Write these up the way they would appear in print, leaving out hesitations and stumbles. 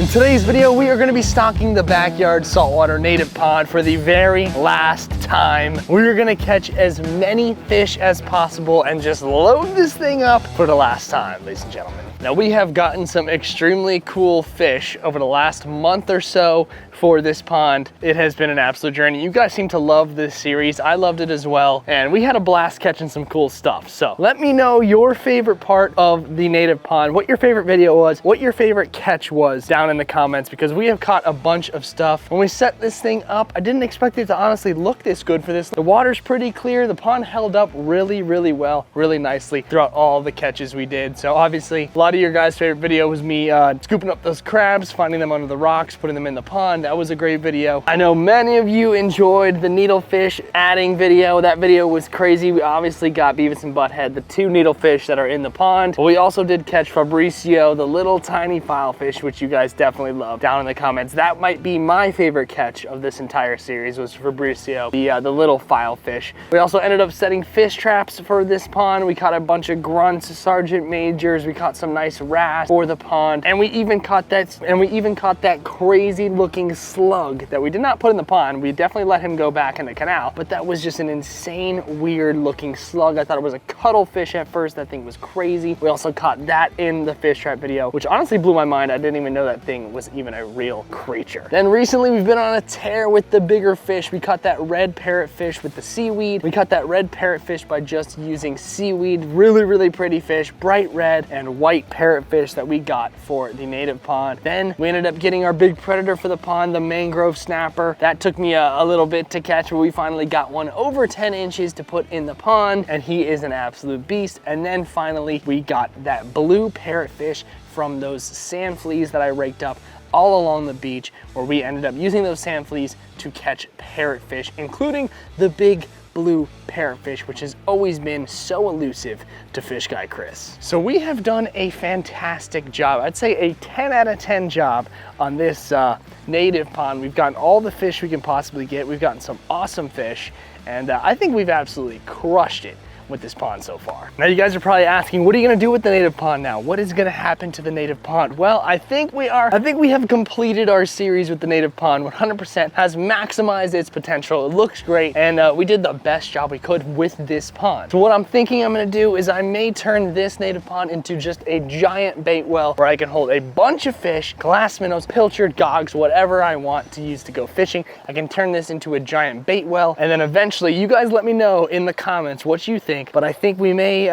In today's video, we are going to be stocking the backyard saltwater native pond for the very last time. We're going to catch as many fish as possible and just load this thing up for the last time, ladies and gentlemen. Now, we have gotten some extremely cool fish over the last month or so for this pond. It has been an absolute journey. You guys seem to love this series. I loved it as well, and we had a blast catching some cool stuff. So let me know your favorite part of the native pond, what your favorite video was, what your favorite catch was down in the comments, because we have caught a bunch of stuff. When we set this thing up, I didn't expect it to honestly look this good for this. The water's pretty clear. The pond held up really well, really nicely throughout all the catches we did. So obviously, a lot of your guys' favorite video was me scooping up those crabs, finding them under the rocks, putting them in the pond. That was a great video. I know many of you enjoyed the needlefish adding video. That video was crazy. We obviously got Beavis and Butthead, the two needlefish that are in the pond. But we also did catch Fabricio, the little tiny filefish, which you guys definitely loved down in the comments. That might be my favorite catch of this entire series, was Fabricio, the little filefish. We also ended up setting fish traps for this pond. We caught a bunch of grunts, sergeant majors. We caught some nice wrasse for the pond, and we even caught that crazy looking slug that we did not put in the pond. We definitely let him go back in the canal, but that was just an insane, weird looking slug. I thought it was a cuttlefish at first. That thing was crazy. We also caught that in the fish trap video, which honestly blew my mind. I didn't even know that thing was even a real creature. Then recently we've been on a tear with the bigger fish. We caught that red parrotfish with the seaweed. We caught that red parrotfish by just using seaweed. Really pretty fish, bright red and white parrotfish that we got for the native pond. Then we ended up getting our big predator for the pond, the mangrove snapper. That took me a little bit to catch, but we finally got one over 10 inches to put in the pond, and he is an absolute beast. And then finally we got that blue parrotfish from those sand fleas that I raked up all along the beach, where we ended up using those sand fleas to catch parrotfish, including the big blue parrotfish, which has always been so elusive to Fish Guy Chris. So we have done a fantastic job. I'd say a 10 out of 10 job on this native pond. We've gotten all the fish we can possibly get. We've gotten some awesome fish, and I think we've absolutely crushed it with this pond so far. Now you guys are probably asking, what are you gonna do with the native pond now? What is gonna happen to the native pond? Well, I think we have completed our series with the native pond. 100% has maximized its potential. It looks great, and we did the best job we could with this pond. So what I'm thinking I'm gonna do is I may turn this native pond into just a giant bait well where I can hold a bunch of fish, glass minnows, pilchard, gogs, whatever I want to use to go fishing. I can turn this into a giant bait well, and then eventually you guys let me know in the comments what you think. But I think we may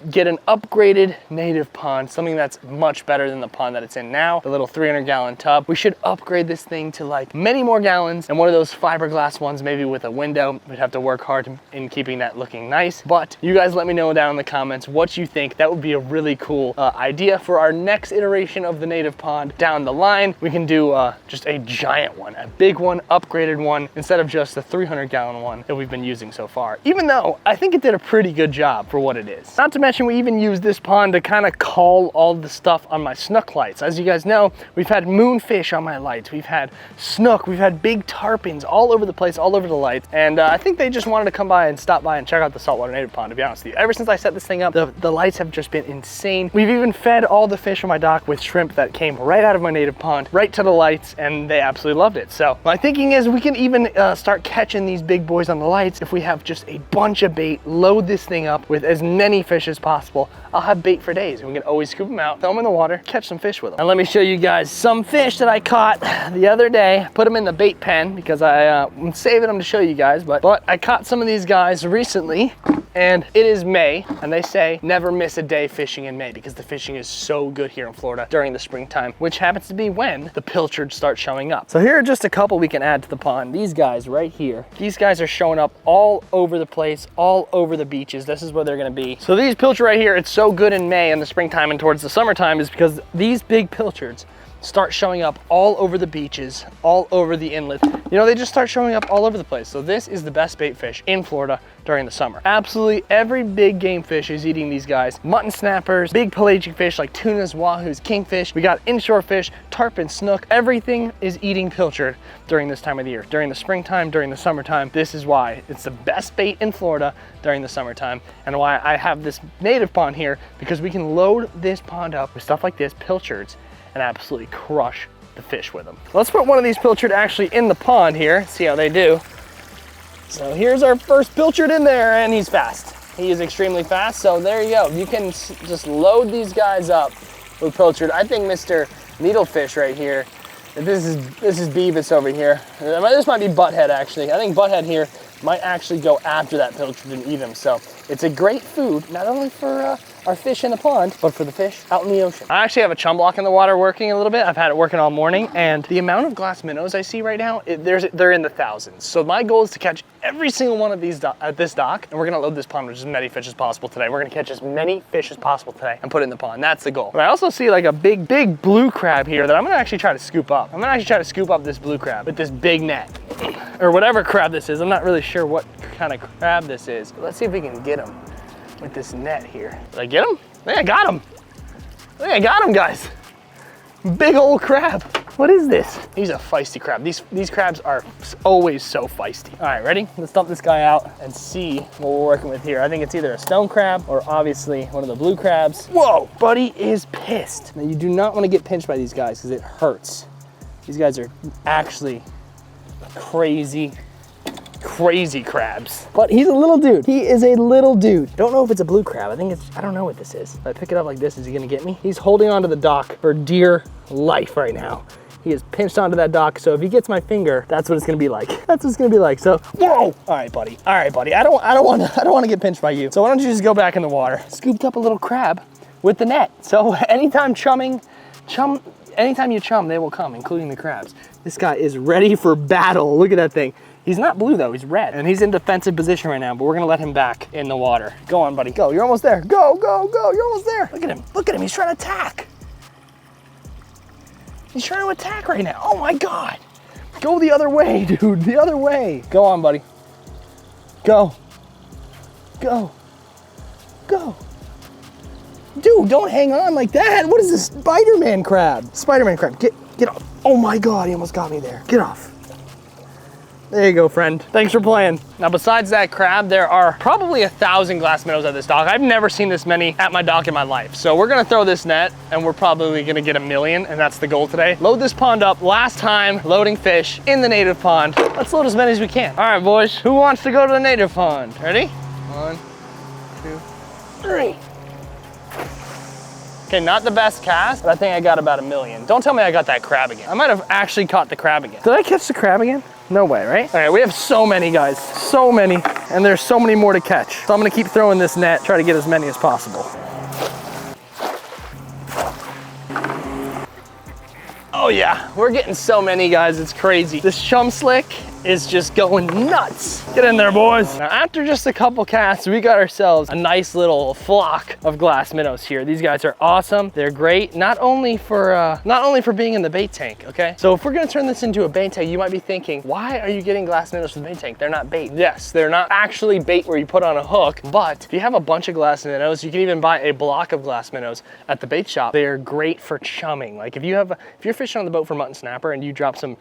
get an upgraded native pond, something that's much better than the pond that it's in now, the little 300-gallon tub. We should upgrade this thing to like many more gallons, and one of those fiberglass ones, maybe with a window. We'd have to work hard in keeping that looking nice. But you guys let me know down in the comments what you think. That would be a really cool idea for our next iteration of the native pond down the line. We can do just a giant one, a big one, upgraded one, instead of just the 300-gallon one that we've been using so far. Even though I think it did a pretty good job for what it is. Not to mention, we even use this pond to kind of call all the stuff on my snook lights. As you guys know, we've had moonfish on my lights, we've had snook, we've had big tarpons all over the place, all over the lights, and I think they just wanted to come by and stop by and check out the saltwater native pond, to be honest with you. Ever since I set this thing up, the lights have just been insane. We've even fed all the fish on my dock with shrimp that came right out of my native pond, right to the lights, and they absolutely loved it. So my thinking is we can even start catching these big boys on the lights if we have just a bunch of bait, load this thing up with as many fish as possible. I'll have bait for days, and we can always scoop them out, throw them in the water, catch some fish with them. And let me show you guys some fish that I caught the other day. Put them in the bait pen because I'm saving them to show you guys, but I caught some of these guys recently, and it is May, and they say never miss a day fishing in May because the fishing is so good here in Florida during the springtime, which happens to be when the pilchards start showing up. So here are just a couple we can add to the pond. These guys right here, these guys are showing up all over the place, all over the beaches. This is where they're gonna be. So these pilchard right here, it's so good in May and the springtime and towards the summertime, is because these big pilchards start showing up all over the beaches, all over the inlet. You know, they just start showing up all over the place. So this is the best bait fish in Florida during the summer. Absolutely every big game fish is eating these guys. Mutton snappers, big pelagic fish like tunas, wahoos, kingfish. We got inshore fish, tarpon, snook. Everything is eating pilchard during this time of the year. During the springtime, during the summertime. This is why it's the best bait in Florida during the summertime, and why I have this native pond here, because we can load this pond up with stuff like this, pilchards, and absolutely crush the fish with them. Let's put one of these pilchard actually in the pond here, see how they do. So here's our first pilchard in there, and he's fast. He is extremely fast, so there you go. You can just load these guys up with pilchard. I think Mr. Needlefish right here, this is Beavis over here. This might be Butthead actually. I think Butthead here might actually go after that pilchard and eat him. So it's a great food, not only for our fish in the pond, but for the fish out in the ocean. I actually have a chum block in the water working a little bit. I've had it working all morning, and the amount of glass minnows I see right now, they're in the thousands. So my goal is to catch every single one of these at this dock, and we're gonna load this pond with as many fish as possible today. We're gonna catch as many fish as possible today and put it in the pond. That's the goal. But I also see like a big blue crab here that I'm gonna actually try to scoop up. I'm gonna actually try to scoop up this blue crab with this big net, or whatever crab this is. I'm not really sure what kind of crab this is. But let's see if we can get him with this net here. Did I get him? I think I got him. I think I got him, guys. Big old crab. What is this? He's a feisty crab. These crabs are always so feisty. All right, ready? Let's dump this guy out and see what we're working with here. I think it's either a stone crab or obviously one of the blue crabs. Whoa, buddy is pissed. Now you do not want to get pinched by these guys because it hurts. These guys are actually crazy crabs. But he's a little dude. He is a little dude. Don't know if it's a blue crab. I don't know what this is. If I pick it up like this, is he gonna get me? He's holding onto the dock for dear life right now. He is pinched onto that dock, so if he gets my finger, that's what it's gonna be like. That's what it's gonna be like. So, whoa! All right, buddy. All right, buddy. I don't want to get pinched by you. So why don't you just go back in the water? Scooped up a little crab with the net. So anytime you chum, they will come, including the crabs. This guy is ready for battle. Look at that thing. He's not blue though, he's red. And he's in defensive position right now, but we're gonna let him back in the water. Go on, buddy, go. You're almost there. Go, go, go, you're almost there. Look at him, he's trying to attack. He's trying to attack right now. Oh my God. Go the other way, dude, the other way. Go on, buddy. Go. Go. Go. Dude, don't hang on like that. What is this Spider-Man crab? Spider-Man crab, get off. Oh my God, he almost got me there. Get off. There you go, friend. Thanks for playing. Now, besides that crab, there are probably 1,000 glass minnows at this dock. I've never seen this many at my dock in my life. So we're gonna throw this net and we're probably gonna get 1 million, and that's the goal today. Load this pond up. Last time loading fish in the native pond. Let's load as many as we can. All right, boys, who wants to go to the native pond? Ready? 1, 2, 3. Okay, not the best cast, but I think I got about 1 million. Don't tell me I got that crab again. I might have actually caught the crab again. Did I catch the crab again? No way, right? All right, we have so many, guys, so many, and there's so many more to catch. So I'm gonna keep throwing this net, try to get as many as possible. Oh yeah, we're getting so many, guys, it's crazy. This chum slick is just going nuts. Get in there, boys. Now, after just a couple casts, we got ourselves a nice little flock of glass minnows here. These guys are awesome. They're great, not only for being in the bait tank, okay? So if we're gonna turn this into a bait tank, you might be thinking, why are you getting glass minnows from the bait tank? They're not bait. Yes, they're not actually bait where you put on a hook, but if you have a bunch of glass minnows, you can even buy a block of glass minnows at the bait shop. They are great for chumming. Like if you're fishing on the boat for mutton snapper and you drop some,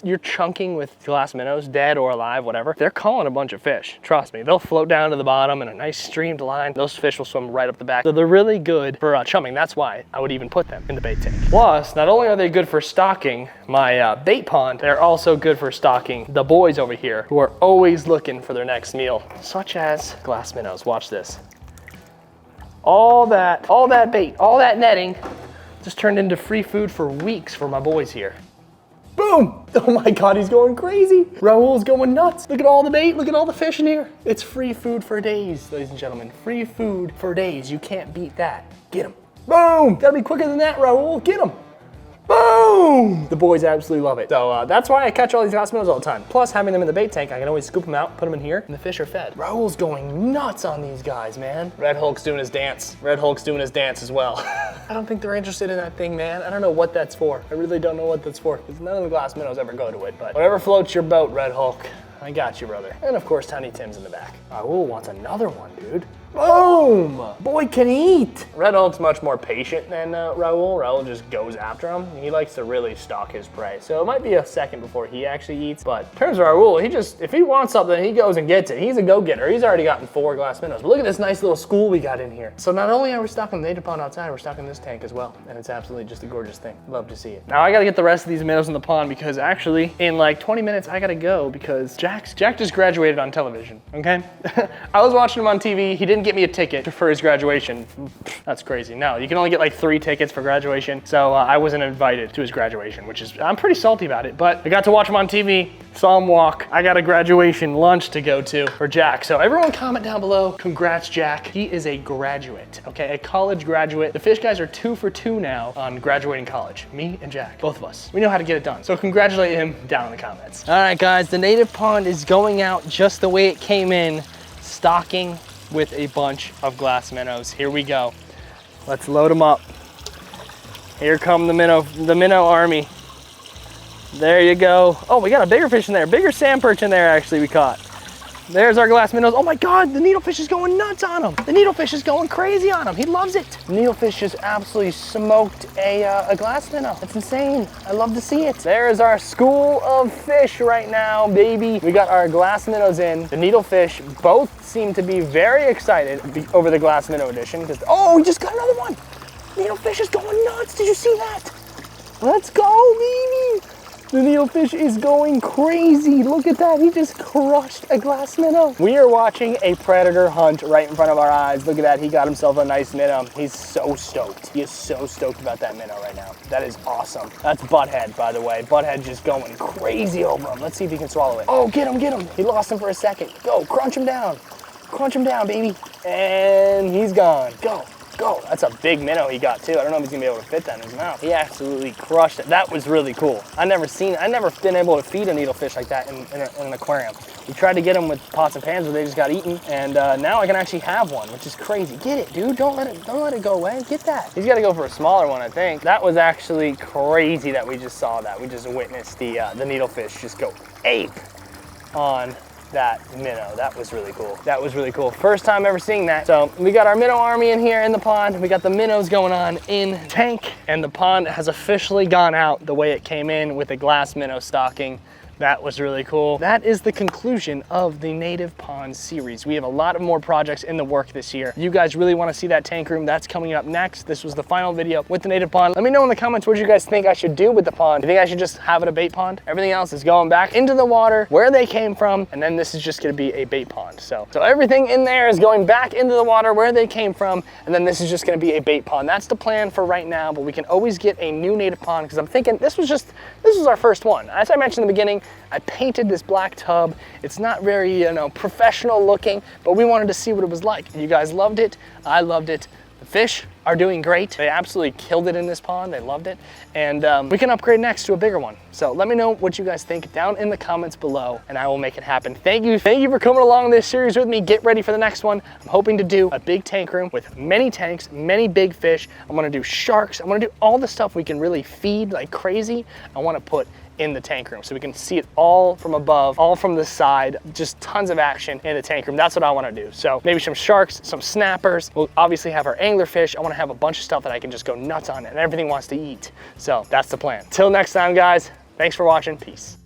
you're chunking with glass minnows, dead or alive, whatever, they're calling a bunch of fish. Trust me, they'll float down to the bottom in a nice streamed line. Those fish will swim right up the back. So they're really good for chumming. That's why I would even put them in the bait tank. Plus, not only are they good for stocking my bait pond, they're also good for stocking the boys over here who are always looking for their next meal, such as glass minnows. Watch this. All that bait, all that netting just turned into free food for weeks for my boys here. Boom! Oh my God, he's going crazy. Raul's going nuts. Look at all the bait, look at all the fish in here. It's free food for days, ladies and gentlemen. Free food for days. You can't beat that. Get him. Boom! Gotta be quicker than that, Raul. Get him. Boom! The boys absolutely love it. So that's why I catch all these glass minnows all the time. Plus, having them in the bait tank, I can always scoop them out, put them in here, and the fish are fed. Raul's going nuts on these guys, man. Red Hulk's doing his dance. Red Hulk's doing his dance as well. I don't think they're interested in that thing, man. I don't know what that's for. I really don't know what that's for, because none of the glass minnows ever go to it. But whatever floats your boat, Red Hulk, I got you, brother. And of course, Tiny Tim's in the back. Raul wants another one, dude. Boom! Boy can eat. Red Hulk's much more patient than Raul. Raul just goes after him. He likes to really stalk his prey. So it might be a second before he actually eats. But in terms of Raul, if he wants something, he goes and gets it. He's a go-getter. He's already gotten 4 glass minnows. But look at this nice little school we got in here. So not only are we stocking the native pond outside, we're stocking this tank as well. And it's absolutely just a gorgeous thing. Love to see it. Now I gotta get the rest of these minnows in the pond because actually in like 20 minutes I gotta go because Jack just graduated on television, okay? I was watching him on TV. He didn't get me a ticket for his graduation. That's crazy. No, you can only get like 3 tickets for graduation. So I wasn't invited to his graduation, which is, I'm pretty salty about it, but I got to watch him on TV, saw him walk. I got a graduation lunch to go to for Jack. So everyone comment down below, congrats Jack. He is a graduate, okay? A college graduate. The fish guys are 2 for 2 now on graduating college. Me and Jack, both of us. We know how to get it done. So congratulate him down in the comments. All right guys, the native pond is going out just the way it came in, stocking with a bunch of glass minnows. Here we go. Let's load them up. Here come the minnow army. There you go. Oh, we got a bigger fish in there. Bigger sand perch in there actually we caught. There's our glass minnows. Oh my God, the needlefish is going nuts on him. The needlefish is going crazy on him. He loves it. The needlefish just absolutely smoked a glass minnow. That's insane. I love to see it. There's our school of fish right now, baby. We got our glass minnows in. The needlefish both seem to be very excited over the glass minnow edition because, oh, we just got another one. Needlefish is going nuts. Did you see that? Let's go, baby. The needlefish is going crazy. Look at that, he just crushed a glass minnow. We are watching a predator hunt right in front of our eyes. Look at that, he got himself a nice minnow. He's so stoked. He is so stoked about that minnow right now. That is awesome. That's Butthead, by the way. Butthead just going crazy over him. Let's see if he can swallow it. Oh, get him, get him. He lost him for a second. Go, crunch him down. Crunch him down, baby. And he's gone. Go. Go. That's a big minnow he got too. I don't know if he's gonna be able to fit that in his mouth. He absolutely crushed it. That was really cool. I never been able to feed a needlefish like that in an aquarium. We tried to get them with pots and pans, but they just got eaten. And now I can actually have one, which is crazy. Get it, dude. Don't let it go away. Get that. He's got to go for a smaller one, I think. That was actually crazy that we just saw that. We just witnessed the needlefish just go ape on that minnow. That was really cool. That was really cool. First time ever seeing that. So we got our minnow army in here in the pond. We got the minnows going on in tank, and the pond has officially gone out the way it came in with a glass minnow stocking. That was really cool. That is the conclusion of the Native Pond series. We have a lot of more projects in the work this year. You guys really want to see that tank room. That's coming up next. This was the final video with the Native Pond. Let me know in the comments what you guys think I should do with the pond. Do you think I should just have it a bait pond? Everything else is going back into the water where they came from, and then this is just going to be a bait pond. So everything in there is going back into the water where they came from, and then this is just going to be a bait pond. That's the plan for right now, but we can always get a new native pond because I'm thinking this was our first one. As I mentioned in the beginning, I painted this black tub. It's not very, professional looking, but we wanted to see what it was like. You guys loved it. I loved it. The fish are doing great. They absolutely killed it in this pond. They loved it. And we can upgrade next to a bigger one. So let me know what you guys think down in the comments below, and I will make it happen. Thank you for coming along this series with me. Get ready for the next one. I'm hoping to do a big tank room with many tanks, many big fish. I'm gonna do sharks. I'm gonna do all the stuff we can really feed like crazy. I wanna put in the tank room so we can see it all from above, all from the side, just tons of action in the tank room. That's what I want to do. So maybe some sharks, some snappers. We'll obviously have our anglerfish. I want to have a bunch of stuff that I can just go nuts on and everything wants to eat. So that's the plan. Till next time, guys, thanks for watching. Peace.